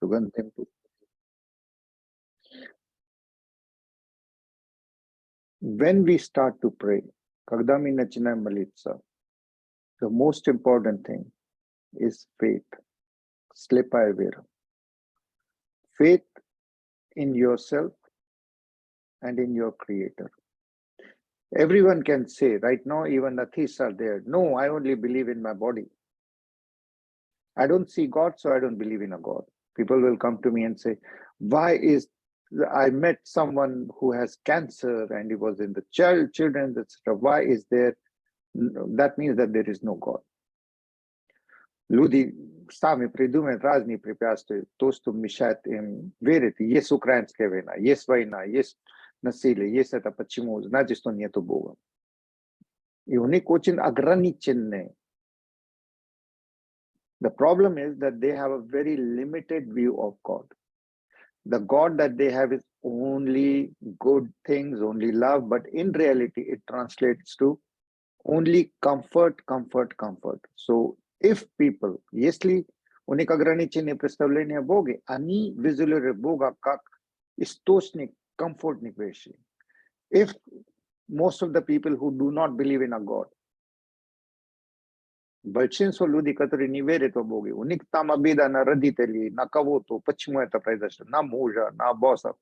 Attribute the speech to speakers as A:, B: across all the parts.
A: Sugandhim. When we start to pray, когда мы начинаем молиться, the most important thing is faith. Слепая вера. Faith in yourself and in your creator. Everyone can say, right now, even the theists are there. No, I only believe in my body. I don't see God, so I don't believe in a God. People will come to me and say, why is, I met someone who has cancer and he was in the children, etc. Why is there, that means that there is no God. Люди сами придумают разные препятствия, то, что мешает им верить. Есть украинская война, есть война, есть насилие, есть это. Почему? Значит, что нету Бога. И у них очень ограниченные. The problem is that they have a very limited view of God. The God that they have is only good things, only love, but in reality, it translates to only comfort, comfort, comfort. So if people, если у них ограниченные представления о Боге, они визуализируют Бога как источник комфортных вещей. If most of the people who do not believe in a God, большинство людей, которые не верят в Бога, у них там обида на родителей, на кого-то, почему это произошло, на мужа, на босса.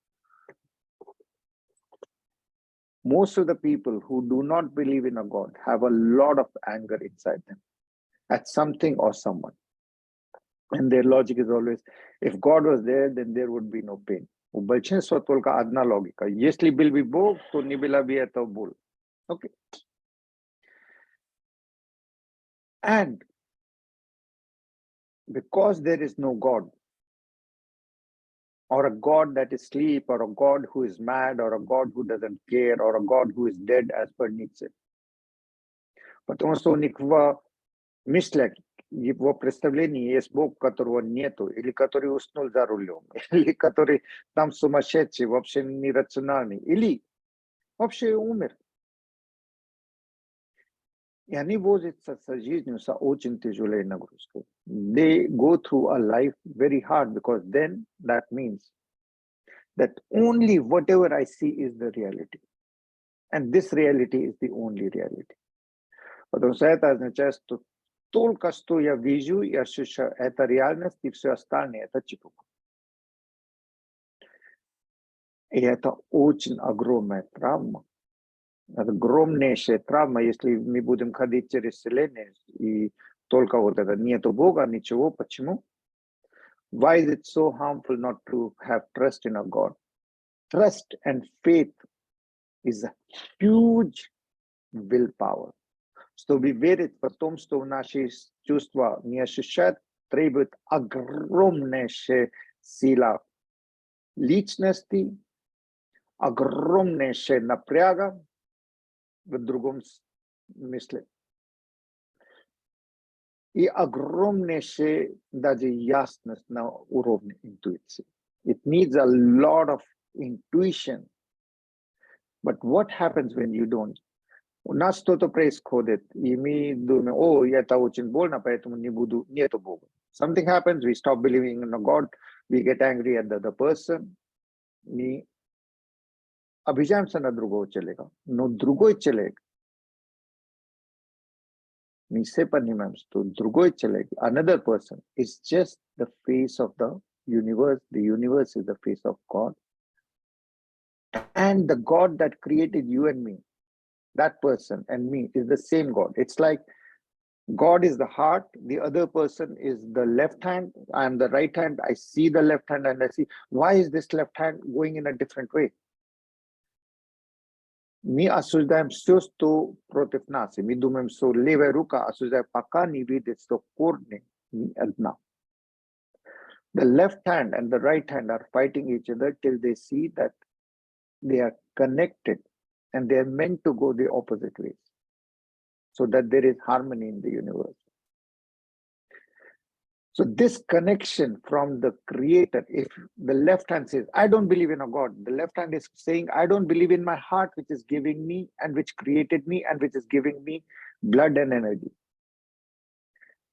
A: Most of the people who do not believe in a God have a lot of anger inside them at something or someone. And their logic is always, if God was there, then there would be no pain. У большинства только одна логика. Если был бы Бог, то не было бы этого боли. Okay. And because there is no God, or a God that is asleep, or a God who is mad, or a God who doesn't care, or a God who is dead as per Nietzsche. Потому что у них мыслях, его представление есть Бог, которого нету, или который уснул за рулем, или который там сумасшедший, вообще нерациональный, или вообще умер. И они возятся со жизнью с очень тяжелой нагрузкой. They go through a life very hard because then that means that only whatever I see is the reality. And this reality is the only reality. Потому что это означает, что только что я вижу и ощущаю, это реальность, и все остальное это чепуха. И это очень огромная травма. Это огромнейшая травма, если мы будем ходить через вселенную, и только вот это, нету Бога, ничего. Почему? Why is it so harmful not to have trust in a God? Trust and faith is a huge willpower. Чтобы верить в том, что наши чувства не ощущают, требует огромнейшая сила личности, огромнейшая напряга в другом смысле. И огромнейшая даже ясность на уровне интуиции. It needs a lot of intuition. But what happens when you don't? У нас что-то происходит, и мы думаем, о, это очень больно, поэтому нету Бога. Something happens, we stop believing in a God, we get angry at the other person, мы обижаемся на другого человека. Но другой человек, мы все понимаем, что другой человек, another person, is just the face of the universe is the face of God. And the God that created you and me, that person and me is the same God. It's like God is the heart, the other person is the left hand, I am the right hand, I see the left hand and I see, why is this left hand going in a different way? Мы осуждаем все, что против нас. И мы думаем, что левая рука осуждает, пока не видит, что корни не одна. The left hand and the right hand are fighting each other till they see that they are connected and they are meant to go the opposite ways, so that there is harmony in the universe. So this connection from the creator, if the left hand says, I don't believe in a God, the left hand is saying, I don't believe in my heart, which is giving me and which created me and which is giving me blood and energy.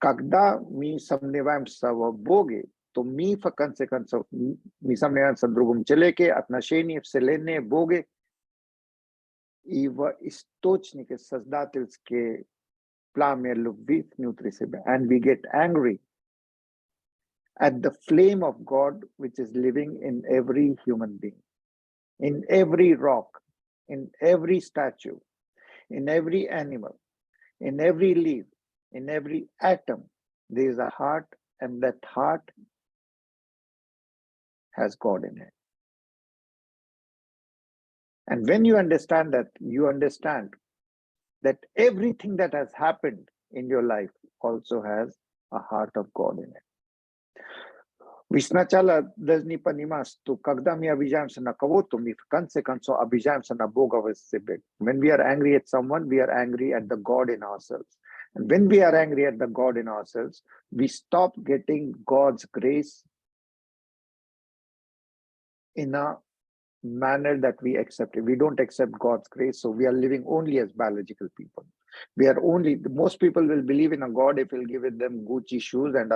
A: Когда мы сомневаемся в Боге, то ми, в конце концов, ми сам являемся другом человеке, отношения, вселенной, Боге, и в источнике создательские пламя любви внутри себя. And we get angry at the flame of God, which is living in every human being, in every rock, in every statue, in every animal, in every leaf, in every atom. There is a heart, and that heart has God in it. And when you understand that, you understand that everything that has happened in your life also has a heart of God in it. Ведь сначала должны понимать, что когда мы обижаемся на кого-то, мы в конце концов обижаемся на Бога в себе. When we are angry at someone, we are angry at the God in ourselves. And when we are angry at the God in ourselves, we stop getting God's grace in a manner that we accept it. We don't accept God's grace, so we are living only as biological people. We are only, most people will believe in a God if he'll give them Gucci shoes, and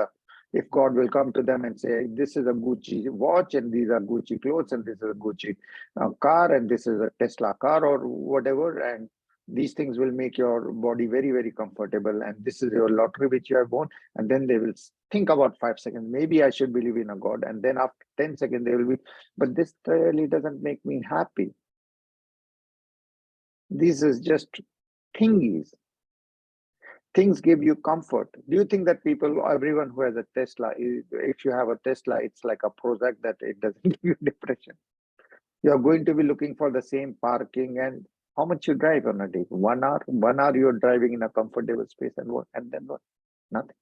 A: if God will come to them and say, this is a Gucci watch, and these are Gucci clothes, and this is a Gucci car, and this is a Tesla car, or whatever, and these things will make your body very, very comfortable, and this is your lottery which you have won. And then they will think about 5 seconds, maybe I should believe in a God, and then after 10 seconds they will be, but this really doesn't make me happy. This is just thingies. Things give you comfort. Do you think that people, everyone who has a Tesla, if you have a Tesla, it's like a Prozac, that it doesn't give you depression? You're going to be looking for the same parking, and how much you drive on a day? 1 hour? 1 hour you're driving in a comfortable space, and what? And then what? Nothing.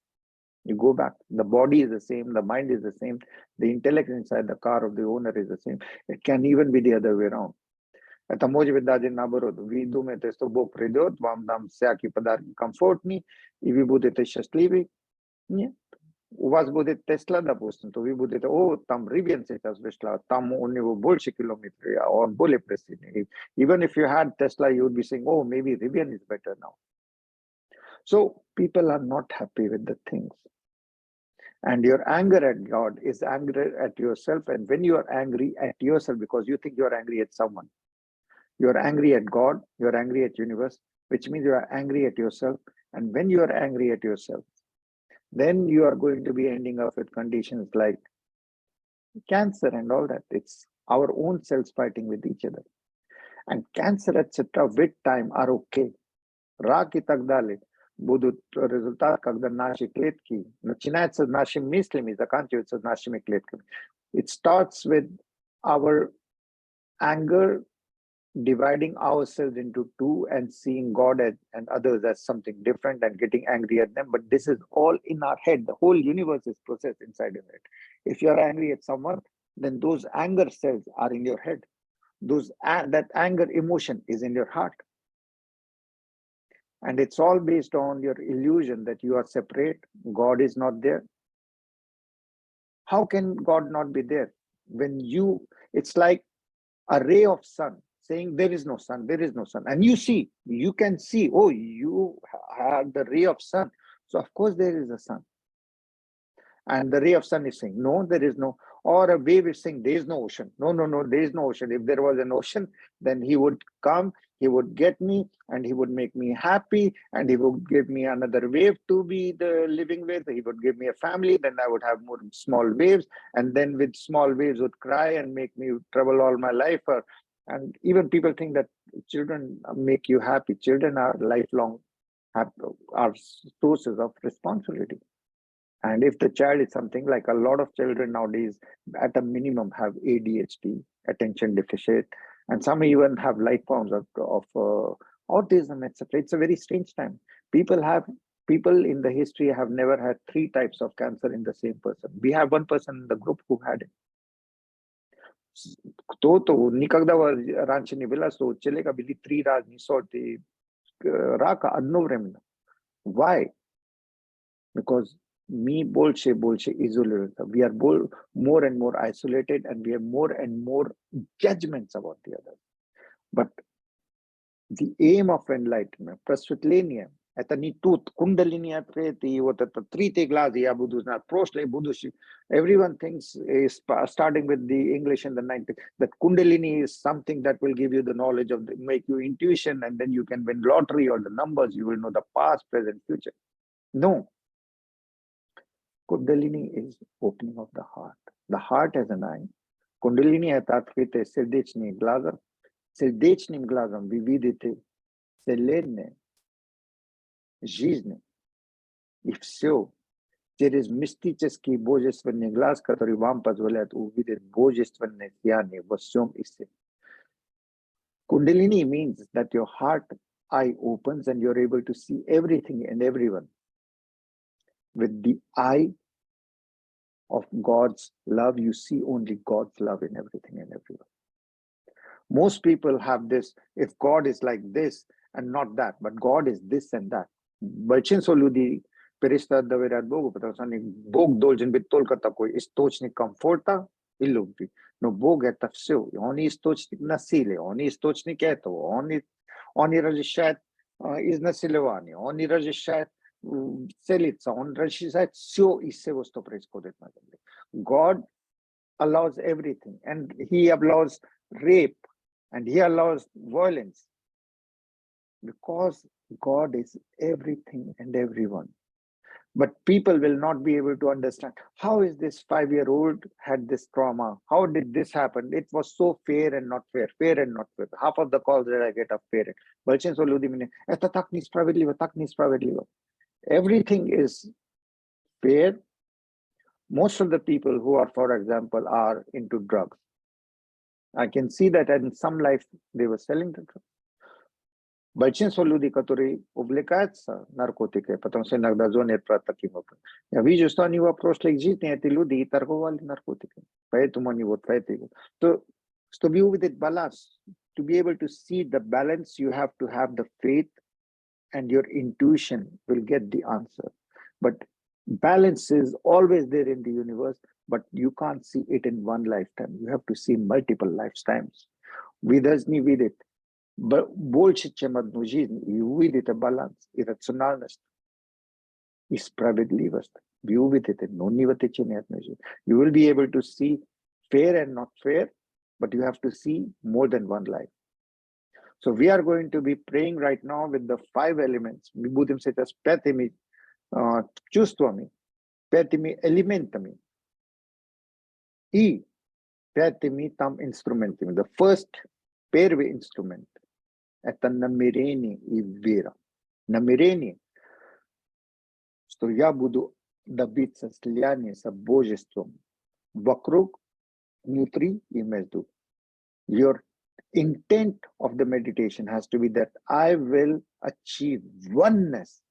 A: You go back. The body is the same, the mind is the same, the intellect inside the car of the owner is the same. It can even be the other way around. Это може быть даже наоборот. Вы думаете, что Бог придет, вам дам всякие подарки комфортные, и вы будете счастливы? Нет. У вас будет Тесла, допустим, то вы будете, о, там Rivian сейчас вышла, там у него больше километров, а он более престижный. Even if you had Tesla, you would be saying, oh, maybe Rivian is better now. So people are not happy with the things. And your anger at God is anger at yourself. And when you are angry at yourself, because you think you are angry at someone, you are angry at God, you are angry at universe, which means you are angry at yourself. And when you are angry at yourself, then you are going to be ending up with conditions like cancer and all that. It's our own cells fighting with each other. And cancer, etc., with time are okay. Рак и так далее будут результат, когда наши клетки начинаются с нашими мыслями, заканчиваются с нашими клетками. It starts with our anger, dividing ourselves into two and seeing God and others as something different and getting angry at them. But this is all in our head. The whole universe is processed inside your head. If you're angry at someone, then those anger cells are in your head. That anger emotion is in your heart. And it's all based on your illusion that you are separate. God is not there. How can God not be there? When it's like a ray of sun saying there is no sun, there is no sun. And you can see, oh, you have the ray of sun. So of course there is a sun. And the ray of sun is saying, no, there is no, or a wave is saying there is no ocean. No, there is no ocean. If there was an ocean, then he would come, he would get me, and he would make me happy, and he would give me another wave to be the living with. He would give me a family, then I would have more small waves, and then with small waves would cry and make me trouble all my life. And even people think that children make you happy. Children are lifelong, are sources of responsibility. And if the child is something like a lot of children nowadays, at a minimum, have ADHD, attention deficit, and some even have light forms of autism, etc. It's a very strange time. People in the history have never had 3 types of cancer in the same person. We have one person in the group who had it. То никогда раньше не было, что у человека были 3 разные сорты рака одновременно. Why? Because me больше isolated. We are more and more isolated, and we have more and more judgments about the others. But the aim of enlightenment, просветление, Это не тут. Кундалини открыты, и вот это третий глаз, я буду знать прошлое, будущее. Everyone thinks, starting with the English in the 90s, that Kundalini is something that will give you the knowledge of, make you intuition, and then you can win lottery or the numbers, you will know the past, present, future. No. Kundalini is opening of the heart. The heart has an eye. Kundalini это открытые сердечные глаза. Сердечным глазом вы видите вселенную, жизнь и все через мистический божественный глаз, который вам позволяет увидеть божественное сияние во всем и всем. Kundalini means that your heart eye opens and you're able to see everything and everyone with the eye of God's love. You see only God's love in everything and everyone. Most people have this, if God is like this and not that, but God is this and that. Большинство людей перестают доверять Богу, потому что Бог должен быть только такой источник комфорта и любви. Но Бог это все. Он и источник насилия, он и источник этого, он и разрешает изнасилование, он и разрешает целиться, он разрешает все из всего, что происходит на земле. God allows everything, and He allows rape, and He allows violence, because God is everything and everyone. But people will not be able to understand, how is this 5-year-old had this trauma? How did this happen? It was so fair and not fair, fair and not fair. Half of the calls that I get are fair. Большинство людей мне, это так несправедливо, так несправедливо. Everything is fair. Most of the people who are, for example, are into drugs. I can see that in some life they were selling the drugs. Большинство людей, которые увлекаются наркотиками, потому что иногда звонят про таким образом. Я вижу, что они в прошлой жизни, эти люди и торговали наркотиками. Поэтому они вот эти. То, чтобы увидеть баланс, to be able to see the balance, you have to have the faith, and your intuition will get the answer. But balance is always there in the universe, but you can't see it in one lifetime. You have to see multiple lifetimes. Вы должны видеть больше, чем одну жизнь, и увидите баланс, и рациональность, и справедливость. Вы увидите, но не в течение одной жизни. You will be able to see fair and not fair, but you have to see more than one life. So we are going to be praying right now with the 5 elements. Мы будем сейчас 5 чувствами, 5 элементами и 5 там инструментами. The first, первый инструмент – это намерение и вера. Намерение, что я буду добиться слияния с Божеством вокруг, внутри и между. Your intent of the meditation has to be that I will achieve oneness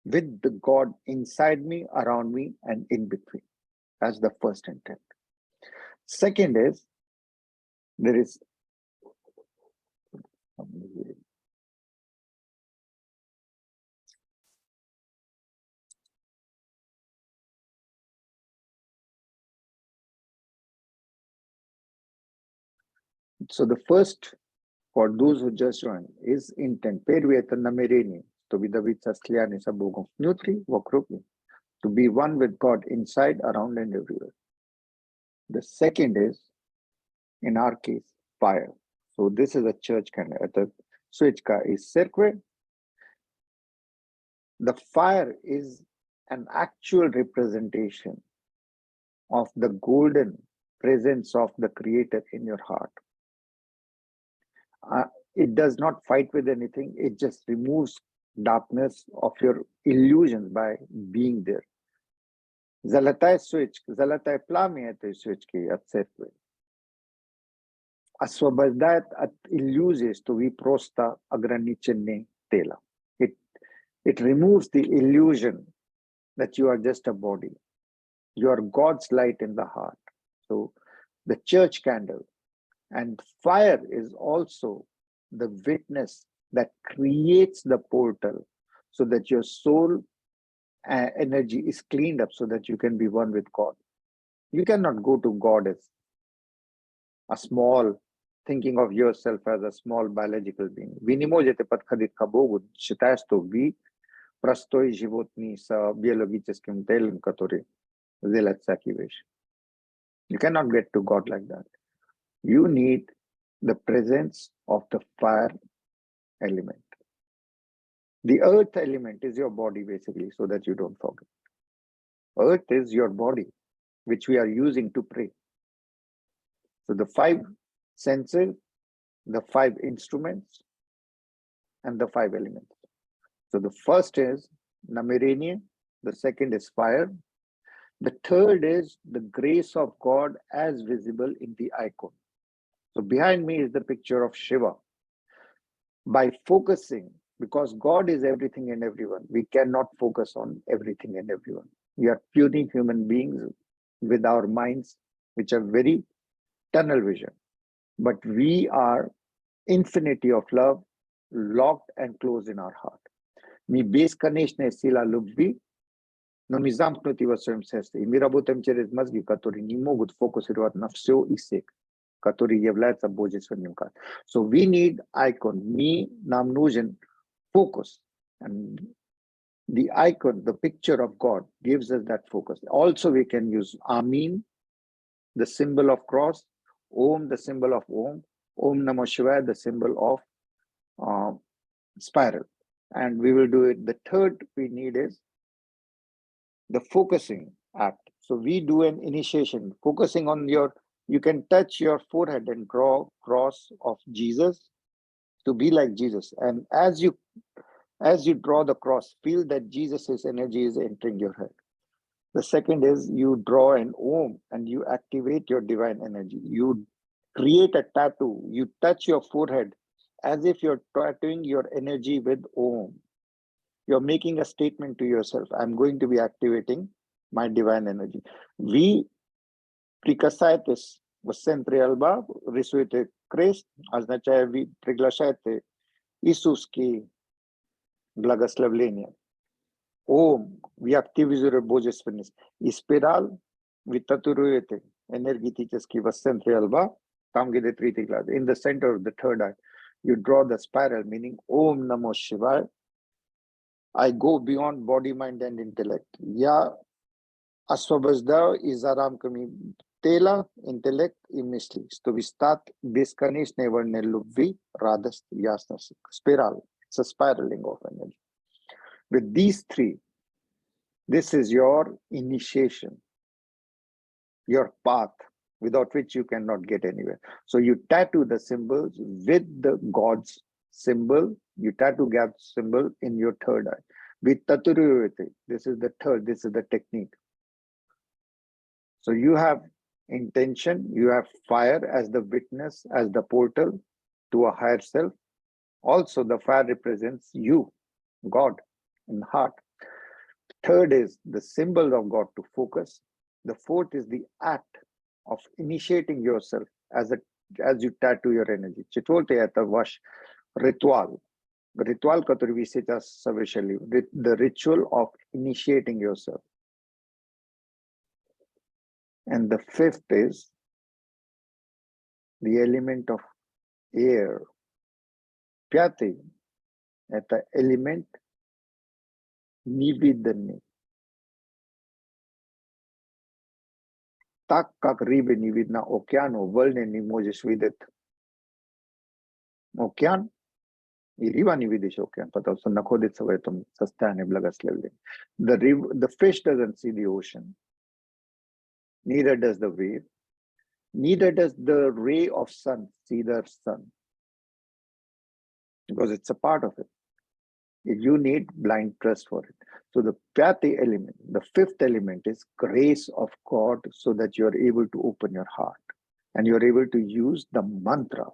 A: with the God inside me, around me, and in between. That's the first intent. Second is, there is so the first, for those who just joined, is intent. Первый это намерение, чтобы добиться слияния с Богом внутри, вокруг, to be one with God inside, around, and everywhere. The second is, in our case, fire. So this is a church candle. The switchka is circle. The fire is an actual representation of the golden presence of the Creator in your heart. It does not fight with anything. It just removes darkness of your illusions by being there. Золотая свечка, золотое пламя этой свечки от церкви освобождает от иллюзии, что вы просто ограничены телом. It removes the illusion that you are just a body. You are God's light in the heart. So the church candle and fire is also the witness that creates the portal so that your soul energy is cleaned up so that you can be one with God. You cannot go to God as a small thinking of yourself as a small biological being. Ви не можете подходить к Богу, считая, что вы простой животный с биологическим телом, который делает всякие вещи. You cannot get to God like that. You need the presence of the fire element. The earth element is your body, basically, so that you don't forget. Earth is your body, which we are using to pray. So the 5 senses, the 5 instruments, and the 5 elements. So the first is Namirenie, the second is fire, the third is the grace of God as visible in the icon. So behind me is the picture of Shiva. By focusing, because God is everything and everyone, we cannot focus on everything and everyone. We are puny human beings with our minds, which are very tunnel vision. But we are infinity of love, locked and closed in our heart. Mi бесконечная сила любви, но мы замкнуты во своем сердце. И мы работаем через мозги, которые не могут фокусировать на все и всех, который является божественным. So we need icon. Нам нужен focus. And the icon, the picture of God, gives us that focus. Also, we can use Amin, the symbol of cross, Om, the symbol of Om, Om Namah Shivaya, the symbol of spiral. And we will do it. The third we need is the focusing act. So we do an initiation, focusing on you can touch your forehead and draw cross of Jesus to be like Jesus. And as you draw the cross, feel that Jesus's energy is entering your head. The second is you draw an Om and you activate your divine energy. You create a tattoo. You touch your forehead as if you're tattooing your energy with Om. You're making a statement to yourself. I'm going to be activating my divine energy. Ви прикасаетесь в центре лба, рисуете крест, означает, вы приглашаете Иисусские благословления. Ом, вы активизируете божественность. И спираль вы татуируете энергетически в центре лба, там, где третий глаз. In the center of the third eye, you draw the spiral, meaning Om Namo Shivaya. I go beyond body, mind, and intellect. Я освобождаю из рамками тела, интеллект и мысли, чтобы стать бесконечной волной любви, радости, ясности. Spiral. It's a spiraling of energy. With these 3, this is your initiation, your path, without which you cannot get anywhere. So you tattoo the symbols with the God's symbol. You tattoo God's symbol in your third eye. With taturuyate, this is the third, this is the technique. So you have intention, you have fire as the witness, as the portal to a higher self. Also, the fire represents you, God, in heart. Third is the symbol of God to focus. The fourth is the act of initiating yourself as you tattoo your energy. Четвертое это ваш ритуал. Ритуал, который вы сейчас совершили. The ritual of initiating yourself. And the fifth is the element of air. Пятый – это элемент невиданный. Так как рыбе не видно океану, волны не можешь видеть океан, и рыба не видишь океан, потому что находится в этом состоянии благословения. The fish doesn't see the ocean, neither does the wave, neither does the ray of sun see the sun, because it's a part of it. You need blind trust for it. So the fifth element is grace of God, so that you are able to open your heart and you are able to use the mantra.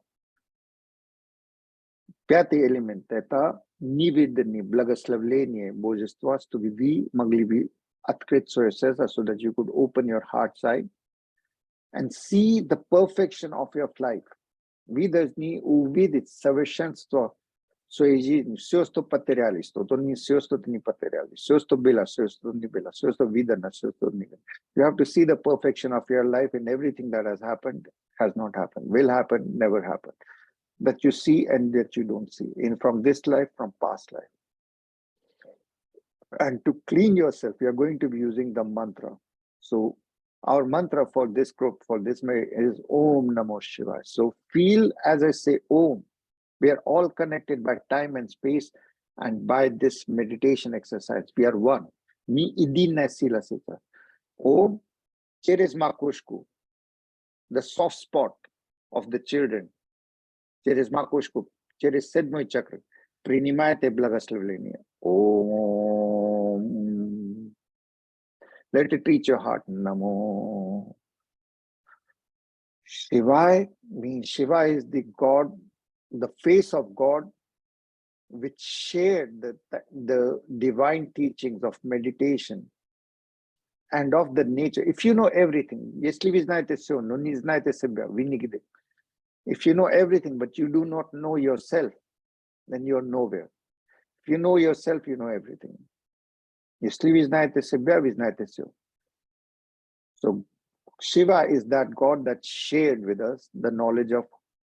A: Пятый элемент – это невиданное благословение божества, чтобы вы могли бы открыть свое сердце, so that you could open your heart side and see the perfection of your life. Вы должны увидеть совершенство И все, что потеряли, что-то не все, что-то не потеряли. Все, что было, все, что не было. Все, что видано, все, что не видно. You have to see the perfection of your life in everything that has happened, has not happened, will happen, never happen. That you see and that you don't see. From this life, from past life. And to clean yourself, you are going to be using the mantra. So our mantra for this group, for this is Om Namo Shivaya. So feel as I say Om. We are all connected by time and space, and by this meditation exercise, we are one. Mi idina sila sita. Om Cheres Makoshku, the soft spot of the children. Cheres Makoshku, Cheres Sedmoy Chakra. Принимайте благословение. Om. Let it reach your heart. Namo. Shivaya means Shiva is the God, the face of God, which shared the divine teachings of meditation and of the nature. If you know everything, if you know everything, but you do not know yourself, then you're nowhere. If you know yourself, you know everything. So Shiva is that God that shared with us the knowledge of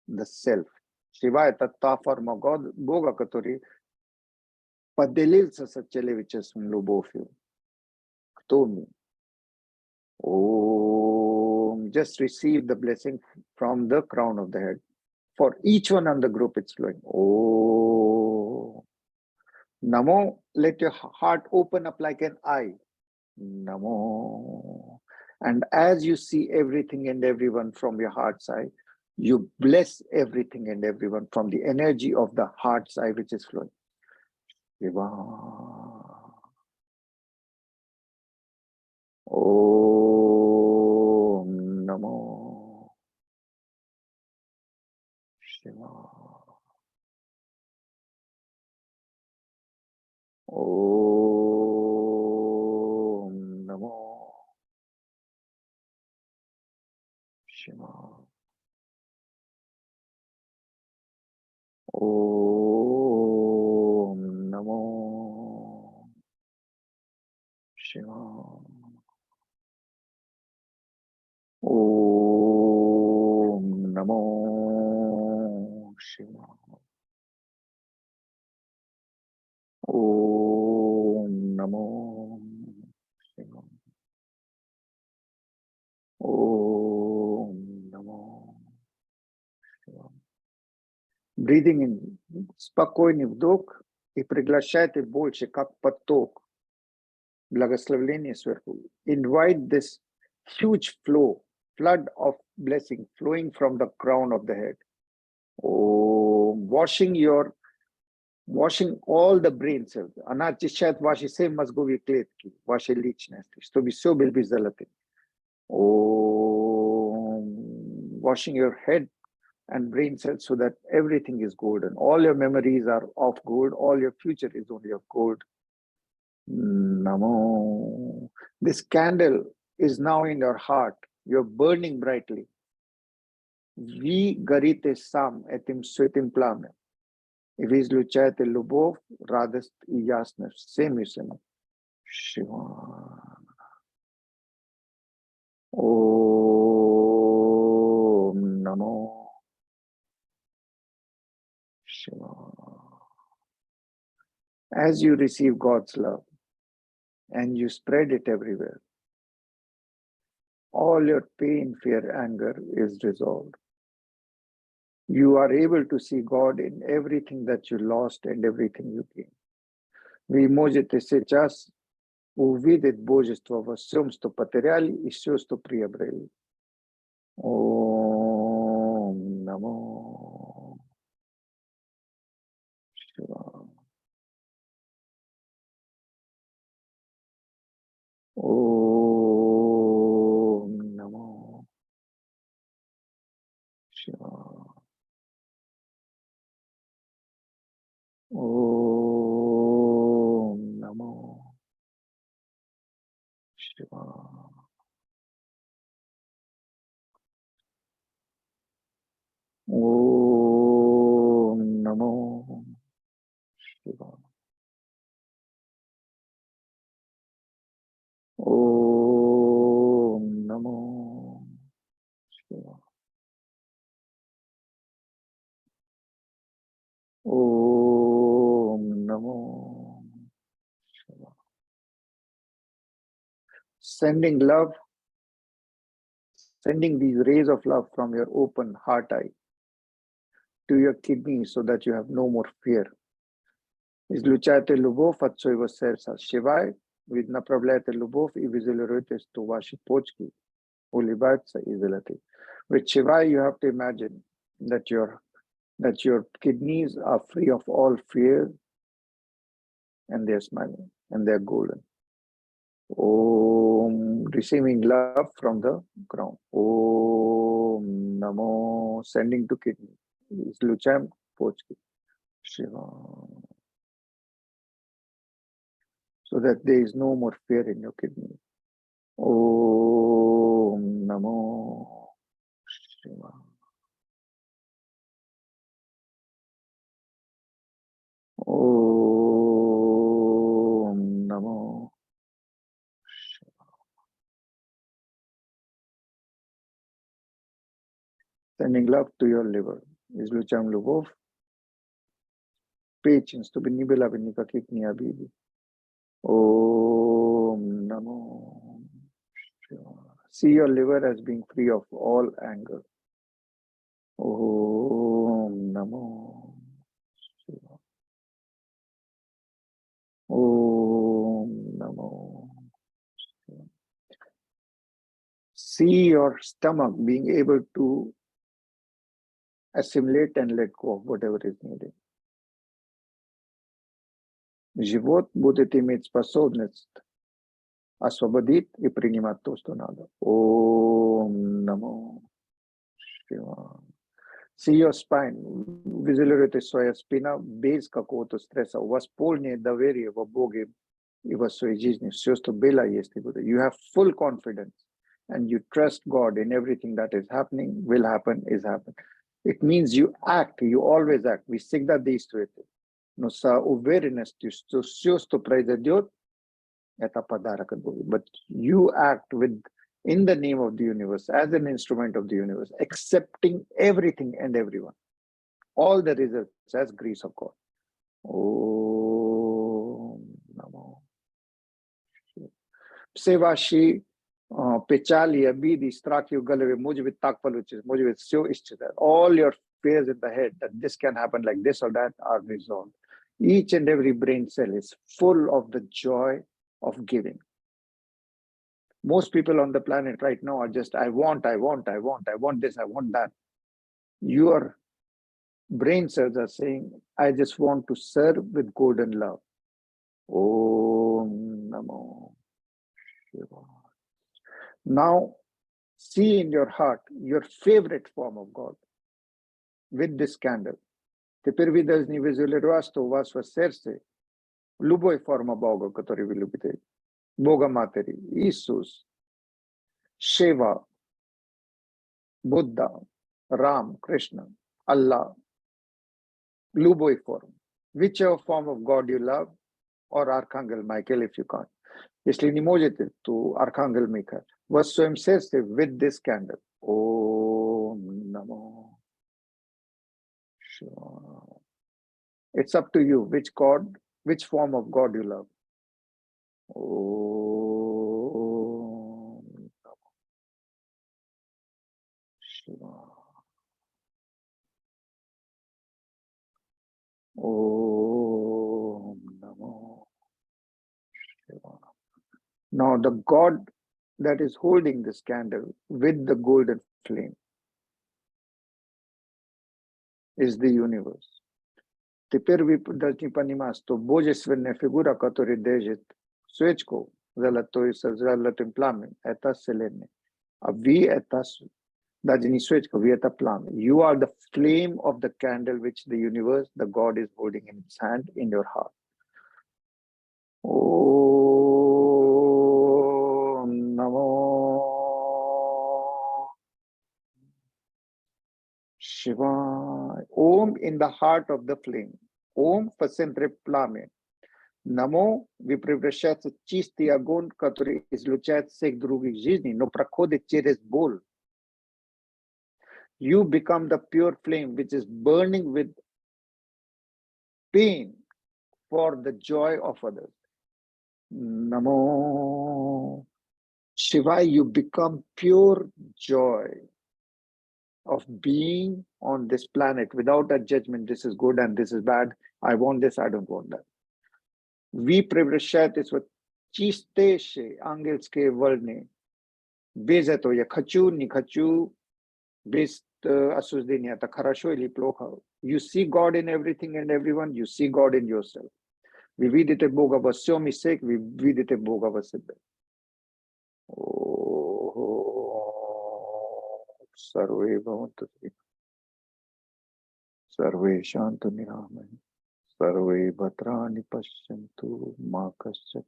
A: the self. Shiva è ta forma God, Boga который поделился с человечеством любовью. Кто мы? Oh, just receive the blessing from the crown of the head. For each one on the group, it's flowing. Oh, Namo, let your heart open up like an eye. Namo. And as you see everything and everyone from your heart's eye, you bless everything and everyone from the energy of the heart's eye which is flowing. Shiva. Om Namo Shiva. Om Namo Shiva. Om Namo Shiva. Om Namo Shiva. Om Namo Shiva. Om Namo Shiva. Breathing in, спокойный вдох и приглашайте больше, как поток, благословение сверху. Invite this huge flood of blessing flowing from the crown of the head. Washing all the brain cells. Она очищает ваши 7 мозговые клетки, вашей личности, чтобы все было без золоты. Washing your head and brain cells so that everything is golden. All your memories are of gold. All your future is only of gold. Namo. This candle is now in your heart. You're burning brightly. Vi горите сам этим светлым пламенем. И вы излучаете любовь, радость и ясность всеми всеми. Шива. Om Namo Shiva. As you receive God's love and you spread it everywhere, all your pain, fear, anger is resolved. You are able to see God in everything that you lost and everything you gained. Вы можете сейчас увидеть Божество во всем, что потеряли, и все, что приобрели. Om Namo Shiva. Om Namo Shiva. Om Namo Shiva. Om Namo Sending love, sending these rays of love from your open heart eye to your kidney so that you have no more fear. Излучайте любовь от своего сердца. Шивай, ведь направляйте любовь и визуализируйте, что ваши почки улыбаются и золотые. With Shivai, you have to imagine that your kidneys are free of all fear and they're smiling and they're golden. Om, receiving love from the ground. Om Namo, sending to kidney. Излучаем почки. Shiva. So that there is no more fear in your kidney. Om Namo Shiva. Om Namo Shiva. Sending love to your liver. Излучаем любовь. Patience, чтобы не было бы никаких необид. Om Namo Shiva. See your liver as being free of all anger. Om Namo Shiva. Om Namo Shiva. See your stomach being able to assimilate and let go of whatever is needed. Живот будет иметь способность освободить и принимать то, что надо. Om Namo Shiva. See your spine. Визуализируйте своя спина без какого-то стресса. У вас полное доверие в Боге и в своей жизни. Все, что было, есть и будет. You have full confidence and you trust God in everything that is happening, will happen, is happening. It means you act, you always act. Вы всегда действуете. Но с уверенностью, что все, что произойдет, это подарок от Бога. But you act in the name of the universe, as an instrument of the universe, accepting everything and everyone. All the results as grace of God. Om Namo. Все ваши печали, обиды, страхи в голове, может быть, так получится, может быть, все исчезает. All your fears in the head that this can happen like this or that are resolved. Each and every brain cell is full of the joy of giving. Most people on the planet right now are just, I want this, I want that. Your brain cells are saying, I just want to serve with golden love. Om Namo Shiva. Now, see in your heart your favorite form of God with this candle. Теперь вы должны визуализировать, что у вас в сердце любой форма Бога, который вы любите. Бога Матери, Иисус, Shiva, Buddha, Ram, Krishna, Allah, любой форм. Whichever form of God you love, or Archangel Michael if you can't. Если не можете, то Archangel Michael. В своем сердце with this candle. Om Namo Shiva. It's up to you which God, which form of God you love. Om Namo Shiva. Om Namo Shiva. Now the God that is holding this candle with the golden flame is the universe. Теперь вы должны понимать, что божественная фигура, которая держит свечку золотой с золотым пламенем, это Вселенная. А вы это даже не свечка, вы это пламя. You are the flame of the candle which the universe, the God is holding in its hand in your heart. Om Namo Shiva. Om in the heart of the flame. Om в центре пламя. Намо вы превращается в чистый огонь, который излучает всех других жизней, но проходит через боль. You become the pure flame which is burning with pain for the joy of others. Namo Shiva, you become pure joy of being on this planet without a judgment. This is good and this is bad. I want this, I don't want that. We превращаетесь в чистейший ангельский волны. Без этого я хочу, не хочу, без осуждения, это хорошо или плохо. You see God in everything and everyone, you see God in yourself. Вы видите Бога во всем и всех, вы видите Бога во себе. Sarve bhavantu sarve shantu nirame sarve bhadrani pashyantu ma kasyat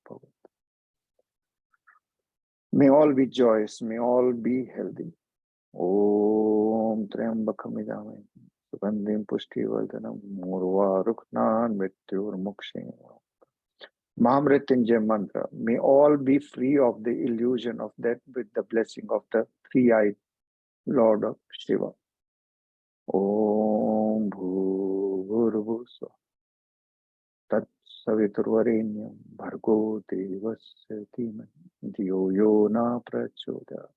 A: bhavat. May all be joyous, may all be healthy. Om Triambakam Sugandhim Pushtivardhanam Murva Ruknan Mrityurmukshem. Mahamrityunjay mantra. May all be free of the illusion of death with the blessing of the three-eyed Lord of Shiva. Om Bhurvusva Tat Saviturvarenyam Bhargo Devasya Dhimahi Dhiyo Yo Na Prachodayat.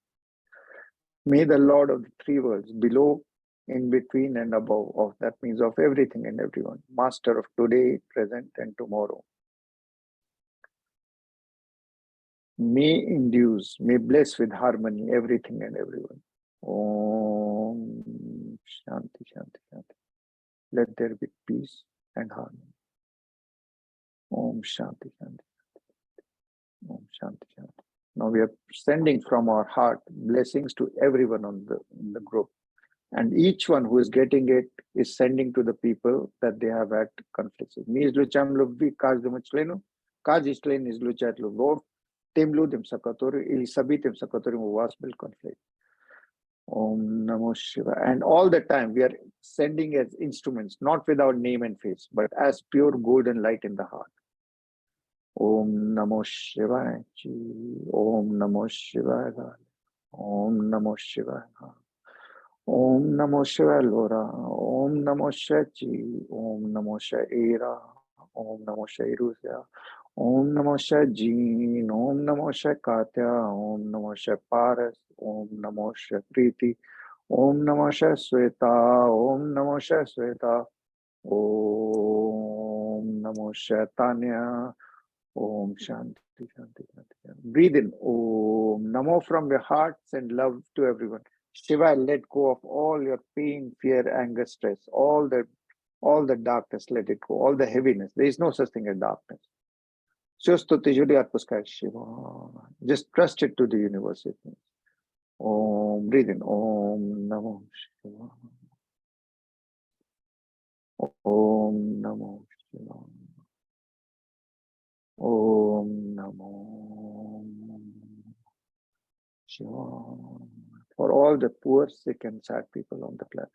A: May the Lord of the three worlds, below, in between and above, of that means of everything and everyone, master of today, present and tomorrow, may induce, may bless with harmony everything and everyone. Om Shanti Shanti Shanti. Let there be peace and harmony. Om Shanti Shanti Shanti. Om Shanti Shanti. Now we are sending from our heart blessings to everyone in the group. And each one who is getting it is sending to the people that they have had conflicts with. Mi izlucham lubbi kaj demachlenu, kaj islen izluchat lubov, temlu dem sakatoru, ili sabitem sakatoru was bil conflict. Om Namo Shiva. And all the time we are sending as instruments, not without name and face, but as pure golden light in the heart. Om Namo Shivaya. Om Namo Shivaya. Om Namo Shivaya. Om Namo Shivaya Lora. Om Namo Shivaya. Om Namo Shivaya. Om Namo Shivaya. Om Namo Shivaya Jeen. Om Namo Shivaya Katya. Om Namo Shivaya Paras. Om Namo Shivaya Priti. Om Namo Shivaya Sweta. Om Namo Shivaya Sweta. Om Namo Shivaya Tanya. Om Shanti Shanti Shanti. Breathe in. Om Namo from your hearts and love to everyone. Shiva, let go of all your pain, fear, anger, stress, all the darkness, let it go, all the heaviness. There is no such thing as darkness. Just Shiva. Just trust it to the universe. Om, breathe in. Om Namo Shiva. Om Namo Shiva. Om Namo Shiva. For all the poor, sick and sad people on the planet.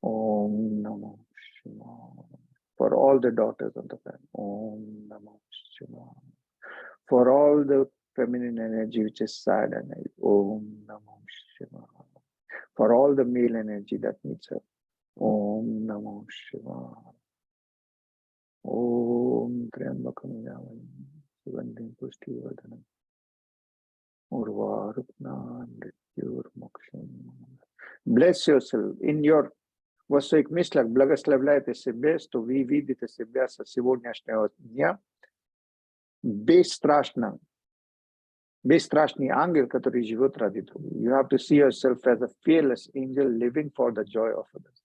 A: Om Namo Shiva. For all the daughters on the planet. Om Namo Shiva. For all the feminine energy which is sad and Om Namo Shiva. For all the male energy that needs help. Om Namo Shiva. Om Triambakam Yavani Sugandhim Pushtivardhanam Urva Rupnan Mrityurmukshem. Bless yourself in your Vasoik Mislak Благословляйте себя, что вы видите себя со сегодняшнего дня бесстрашным, бесстрашный ангел, который живет ради других. You have to see yourself as a fearless angel living for the joy of others.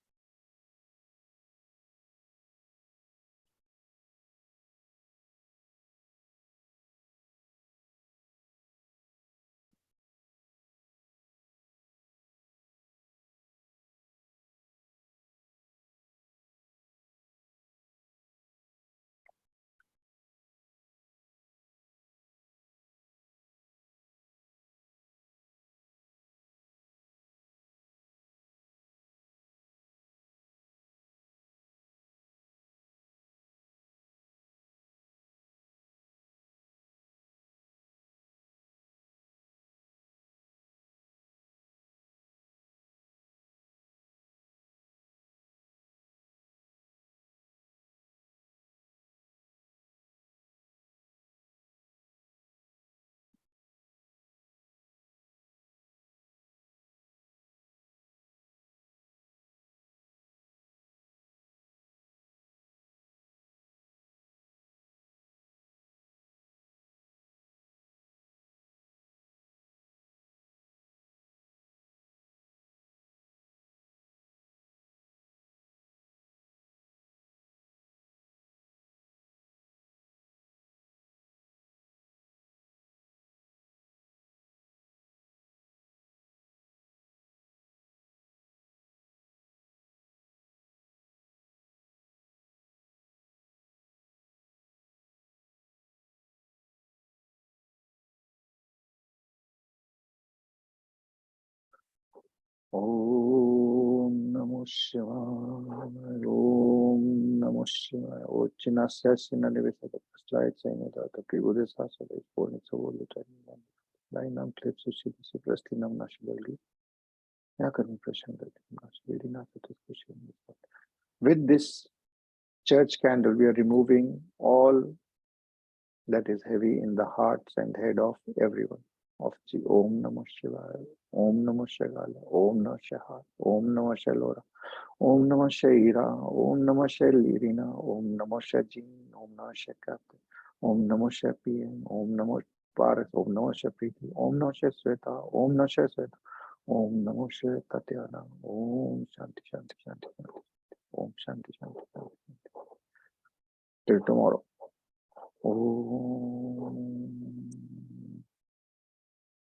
A: Om Namo Shivaya. Om Namo Shivaya. O Chinasya Nevesa, the slide saying that the previous Sasa is born its over the time. Lainam clips to see the Prestinam Nashibali. With this church candle, we are removing all that is heavy in the hearts and head of everyone. Of the Om Namo Shivaya, Om Namo Shagala, Om Namo Shahar, Om Namo Shalora, Om Namo Shaira, Om Namo Shalirina, Om Namo Shajin, Om Namo Shakat, Om Namo Shapiyan, Om Namo Paras, Om Namo Shapiti, Om Namo Shasweta, Om Namo Shasweta, Om Namo Shatatyana, Om Shanti Shanti Shanti Shanti, Om Shanti Shanti Shanti. Till tomorrow. Om